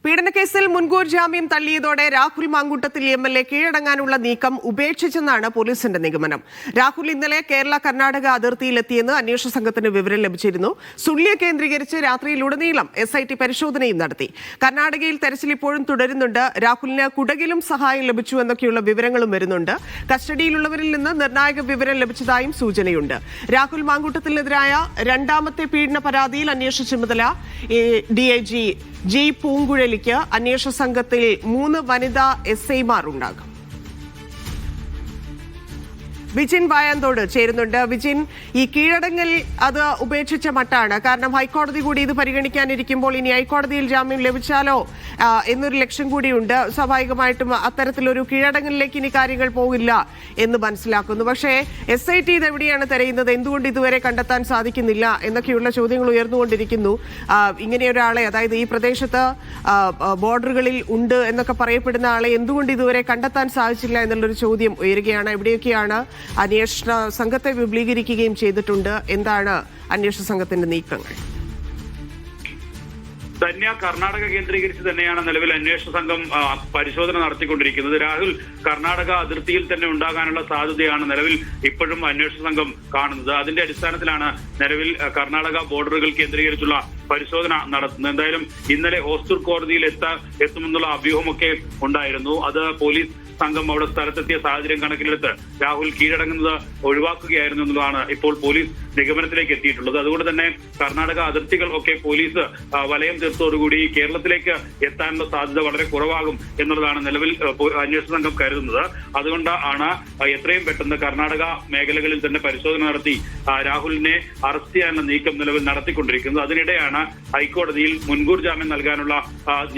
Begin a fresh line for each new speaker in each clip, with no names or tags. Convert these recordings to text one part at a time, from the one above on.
പീഡനക്കേസിൽ മുൻകൂർ ജാമ്യം തള്ളിയതോടെ രാഹുൽ മാങ്കൂട്ടത്തിൽ MLA കീഴടങ്ങാനുള്ള നീക്കം ഉപേക്ഷിച്ചെന്നാണ് പോലീസിന്റെ നിഗമനം. രാഹുൽ ഇന്നലെ കേരള കർണാടക അതിർത്തിയിലെത്തിയെന്ന് അന്വേഷണ സംഘത്തിന് വിവരം ലഭിച്ചിരുന്നു. സുള്ളിയെ കേന്ദ്രീകരിച്ച് രാത്രിയിലുടനീളം SIT പരിശോധനയും നടത്തി. കർണാടകയിൽ തെരച്ചിൽ ഇപ്പോഴും തുടരുന്നുണ്ട്. രാഹുലിന് കുടകിലും സഹായം ലഭിച്ചു എന്നൊക്കെയുള്ള വിവരങ്ങളും വരുന്നുണ്ട്. കസ്റ്റഡിയിലുള്ളവരിൽ നിന്ന് നിർണായക വിവരം ലഭിച്ചതായും സൂചനയുണ്ട്. രാഹുൽ മാങ്കൂട്ടത്തിനെതിരായ രണ്ടാമത്തെ പീഡന പരാതിയിൽ അന്വേഷണ ചുമതല DIG G. പൂങ്കുഴലിക്ക് അന്വേഷണ സംഘത്തിൽ 3 വനിതാ SIമാർ ഉണ്ടാകും. വിജിൻ വായാന്തോട് ചേരുന്നുണ്ട്. വിജിൻ, ഈ കീഴടങ്ങൽ അത് ഉപേക്ഷിച്ച മട്ടാണ്. കാരണം ഹൈക്കോടതി കൂടി ഇത് പരിഗണിക്കാനിരിക്കുമ്പോൾ ഇനി ഹൈക്കോടതിയിൽ ജാമ്യം ലഭിച്ചാലോ എന്നൊരു ലക്ഷ്യം കൂടിയുണ്ട്. സ്വാഭാവികമായിട്ടും അത്തരത്തിലൊരു കീഴടങ്ങലിലേക്ക് ഇനി കാര്യങ്ങൾ പോകില്ല എന്ന് മനസ്സിലാക്കുന്നു. പക്ഷേ SIT ഇതെവിടെയാണ് തിരയുന്നത്, എന്തുകൊണ്ട് ഇതുവരെ കണ്ടെത്താൻ സാധിക്കുന്നില്ല എന്നൊക്കെയുള്ള ചോദ്യങ്ങൾ ഉയർന്നുകൊണ്ടിരിക്കുന്നു. ഇങ്ങനെയൊരാളെ, അതായത് ഈ പ്രദേശത്ത് ബോർഡറുകളിൽ ഉണ്ട് എന്നൊക്കെ പറയപ്പെടുന്ന ആളെ എന്തുകൊണ്ട് ഇതുവരെ കണ്ടെത്താൻ സാധിച്ചില്ല എന്നുള്ളൊരു ചോദ്യം ഉയരുകയാണ്. എവിടെയൊക്കെയാണ് അന്വേഷണ സംഘത്തെ വിപുലീകരിക്കുകയും ചെയ്തിട്ടുണ്ട്. എന്താണ് അന്വേഷണ സംഘത്തിന്റെ നീക്കങ്ങൾ?
കർണാടക കേന്ദ്രീകരിച്ച് തന്നെയാണ് നിലവിൽ അന്വേഷണ സംഘം പരിശോധന നടത്തിക്കൊണ്ടിരിക്കുന്നത്. രാഹുൽ കർണാടക അതിർത്തിയിൽ തന്നെ ഉണ്ടാകാനുള്ള സാധ്യതയാണ് നിലവിൽ ഇപ്പോഴും അന്വേഷണ സംഘം കാണുന്നത്. അതിന്റെ അടിസ്ഥാനത്തിലാണ് നിലവിൽ കർണാടക ബോർഡറുകൾ കേന്ദ്രീകരിച്ചുള്ള പരിശോധന നടത്തുന്നത്. എന്തായാലും ഇന്നലെ ഹോസ്റ്റൂർ കോടതിയിൽ എത്തുമെന്നുള്ള അഭ്യൂഹമൊക്കെ ഉണ്ടായിരുന്നു. അത് പോലീസ് സംഘം അവിടെ സ്ഥലത്തെത്തിയ സാഹചര്യം കണക്കിലെടുത്ത് രാഹുൽ കീഴടങ്ങുന്നത് ഒഴിവാക്കുകയായിരുന്നു എന്നുള്ളതാണ് ഇപ്പോൾ പോലീസ് നിഗമനത്തിലേക്ക് എത്തിയിട്ടുള്ളത്. അതുകൊണ്ട് തന്നെ കർണാടക അതിർത്തികൾ ഒക്കെ പോലീസ് വലയം തീർത്തോടുകൂടി കേരളത്തിലേക്ക് എത്താനുള്ള സാധ്യത വളരെ കുറവാകും എന്നുള്ളതാണ് നിലവിൽ അന്വേഷണ സംഘം കരുതുന്നത്. അതുകൊണ്ടാണ് എത്രയും പെട്ടെന്ന് കർണാടക മേഖലകളിൽ തന്നെ പരിശോധന നടത്തി രാഹുലിനെ അറസ്റ്റ് ചെയ്യാനുള്ള നീക്കം നിലവിൽ നടത്തിക്കൊണ്ടിരിക്കുന്നത്. അതിനിടെയാണ് ഹൈക്കോടതിയിൽ മുൻകൂർ ജാമ്യം നൽകാനുള്ള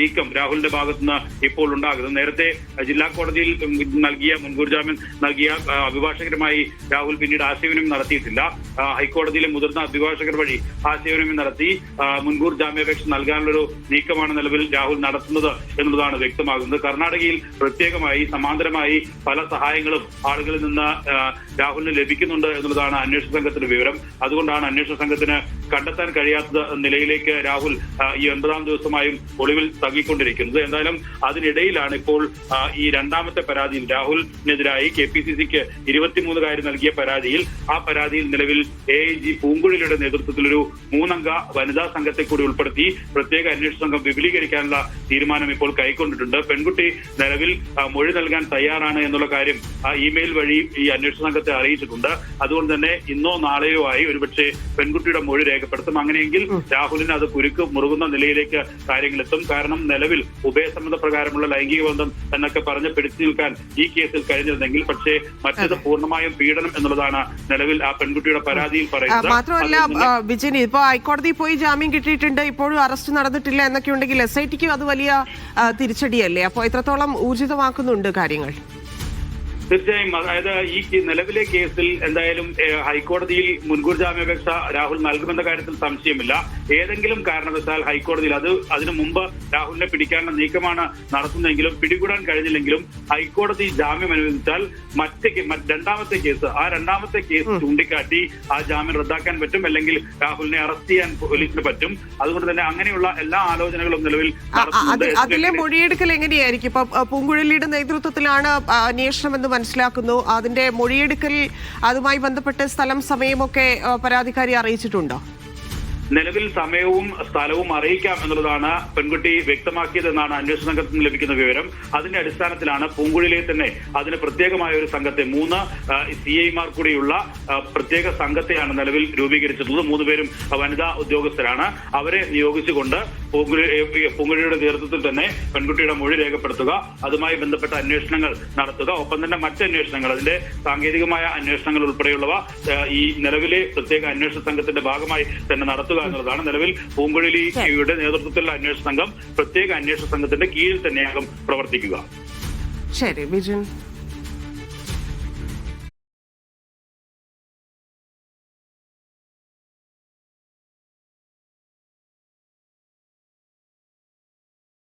നീക്കം രാഹുലിന്റെ ഭാഗത്തുനിന്ന് ഇപ്പോൾ ഉണ്ടാകുന്നത്. നേരത്തെ ജില്ലാ കോടതിയിൽ നൽകിയ മുൻകൂർ ജാമ്യം നൽകിയ അഭിഭാഷകരുമായി രാഹുൽ പിന്നീട് ആശയവിനിമയം നടത്തിയിട്ടില്ല. ഹൈക്കോടതിയിലെ മുതിർന്ന അഭിഭാഷകർ വഴി ആശയവിനിമയം നടത്തി മുൻകൂർ ജാമ്യാപേക്ഷ നൽകാനുള്ളൊരു നീക്കമാണ് നിലവിൽ രാഹുൽ നടത്തുന്നത് എന്നുള്ളതാണ് വ്യക്തമാകുന്നത്. കർണാടകയിൽ പ്രത്യേകമായി സമാന്തരമായി പല സഹായങ്ങളും ആളുകളിൽ നിന്ന് രാഹുലിന് ലഭിക്കുന്നുണ്ട് എന്നുള്ളതാണ് അന്വേഷണ സംഘത്തിന്റെ വിവരം. അതുകൊണ്ടാണ് അന്വേഷണ സംഘത്തിന് കണ്ടെത്താൻ കഴിയാത്ത നിലയിലേക്ക് രാഹുൽ ഈ 9ാം ദിവസമായും ഒളിവിൽ തങ്ങിക്കൊണ്ടിരിക്കുന്നത്. എന്തായാലും അതിനിടയിലാണ് ഇപ്പോൾ ഈ രണ്ടാമത്തെ പരാതിയിൽ രാഹുലിനെതിരായി KPCCക്ക് 23 നൽകിയ പരാതിയിൽ ആ പരാതിയിൽ നിലവിൽ AIG പൂങ്കുഴലിയുടെ നേതൃത്വത്തിൽ ഒരു 3-അംഗ വനിതാ സംഘത്തെ കൂടി ഉൾപ്പെടുത്തി പ്രത്യേക അന്വേഷണ സംഘം വിപുലീകരിക്കാനുള്ള തീരുമാനം ഇപ്പോൾ കൈക്കൊണ്ടിട്ടുണ്ട്. പെൺകുട്ടി നിലവിൽ മൊഴി നൽകാൻ തയ്യാറാണ് എന്നുള്ള കാര്യം ഇമെയിൽ വഴി ഈ അന്വേഷണ സംഘത്തെ അറിയിച്ചിട്ടുണ്ട്. അതുകൊണ്ട് തന്നെ ഇന്നോ നാളെയോ ആയി ഒരുപക്ഷെ പെൺകുട്ടിയുടെ മൊഴി രേഖപ്പെടുത്തും. അങ്ങനെയെങ്കിൽ രാഹുലിന് അത് കുരുക്ക് മുറുകുന്ന നിലയിലേക്ക് കാര്യങ്ങളെത്തും. കാരണം നിലവിൽ ഉഭയസമ്മത പ്രകാരമുള്ള ലൈംഗിക ബന്ധം എന്നൊക്കെ പറഞ്ഞ് പിടിച്ചു നിൽക്കാൻ ഈ കേസിൽ കഴിഞ്ഞിരുന്നെങ്കിൽ, പക്ഷേ മറ്റേത് പൂർണ്ണമായും പീഡനം എന്നുള്ളതാണ് നിലവിൽ ആ പെൺകുട്ടിയുടെ പരാതിയിൽ പറയുന്നത്.
മാത്രമല്ല വിജയൻ, ഇപ്പോ ഹൈക്കോടതി പോയി ജാമ്യം കിട്ടിയിട്ടുണ്ട്, ഇപ്പോഴും അറസ്റ്റ് നടന്നിട്ടില്ല എന്നൊക്കെ ഉണ്ടെങ്കിൽ SITക്കും അത് വലിയ തിരിച്ചടിയല്ലേ? അപ്പോൾ എത്രത്തോളം ഊർജിതമാക്കുന്നുണ്ട് കാര്യങ്ങൾ?
തീർച്ചയായും. അതായത് ഈ നിലവിലെ കേസിൽ എന്തായാലും ഹൈക്കോടതിയിൽ മുൻകൂർ ജാമ്യാപേക്ഷ രാഹുൽ നൽകുമെന്ന കാര്യത്തിൽ സംശയമില്ല. ഏതെങ്കിലും കാരണവശാൽ ഹൈക്കോടതിയിൽ അതിനു മുമ്പ് രാഹുലിനെ പിടിക്കാനുള്ള നീക്കമാണ് നടത്തുന്നതെങ്കിലും പിടികൂടാൻ കഴിഞ്ഞില്ലെങ്കിലും ഹൈക്കോടതി ജാമ്യം അനുവദിച്ചാൽ രണ്ടാമത്തെ കേസ് ചൂണ്ടിക്കാട്ടി ആ ജാമ്യം റദ്ദാക്കാൻ പറ്റും, അല്ലെങ്കിൽ രാഹുലിനെ അറസ്റ്റ് ചെയ്യാൻ പോലീസിന് പറ്റും. അതുകൊണ്ട് തന്നെ അങ്ങനെയുള്ള എല്ലാ ആലോചനകളും നിലവിൽ നടത്തുന്നുണ്ട്.
അതിലെ മൊഴിയെടുക്കൽ എങ്ങനെയായിരിക്കും? ഇപ്പൊ പൂങ്കുഴലിയുടെ നേതൃത്വത്തിലാണ് അന്വേഷണം എന്ന് മനസ്സിലാക്കുന്നു. അതിന്റെ മൊഴിയെടുക്കൽ അതുമായി ബന്ധപ്പെട്ട് സ്ഥലം സമയമൊക്കെ പരാതിക്കാരി അറിയിച്ചിട്ടുണ്ടോ?
നിലവിൽ സമയവും സ്ഥലവും അറിയിക്കാം എന്നുള്ളതാണ് പെൺകുട്ടി വ്യക്തമാക്കിയതെന്നാണ് അന്വേഷണ സംഘത്തിൽ നിന്ന് ലഭിക്കുന്ന വിവരം. അതിന്റെ അടിസ്ഥാനത്തിലാണ് പൂങ്കുഴലിലെ തന്നെ അതിന് പ്രത്യേകമായ ഒരു സംഘത്തെ 3 CIമാർ കൂടിയുള്ള പ്രത്യേക സംഘത്തെയാണ് നിലവിൽ രൂപീകരിച്ചിട്ടുള്ളത്. 3 പേരും വനിതാ ഉദ്യോഗസ്ഥരാണ്. അവരെ നിയോഗിച്ചുകൊണ്ട് പൂങ്കുഴലിയുടെ നേതൃത്വത്തിൽ തന്നെ പെൺകുട്ടിയുടെ മൊഴി രേഖപ്പെടുത്തുക, അതുമായി ബന്ധപ്പെട്ട അന്വേഷണങ്ങൾ നടത്തുക, ഒപ്പം തന്നെ മറ്റ് അന്വേഷണങ്ങൾ, അതിന്റെ സാങ്കേതികമായ അന്വേഷണങ്ങൾ ഉൾപ്പെടെയുള്ളവ ഈ നിലവിലെ പ്രത്യേക അന്വേഷണ സംഘത്തിന്റെ ഭാഗമായി തന്നെ നടത്തുക എന്നുള്ളതാണ്. നിലവിൽ പൂങ്കുഴലിയുടെ നേതൃത്വത്തിലുള്ള അന്വേഷണ സംഘം പ്രത്യേക അന്വേഷണ സംഘത്തിന്റെ കീഴിൽ തന്നെയാകും പ്രവർത്തിക്കുക.
ശരി വിജയൻ.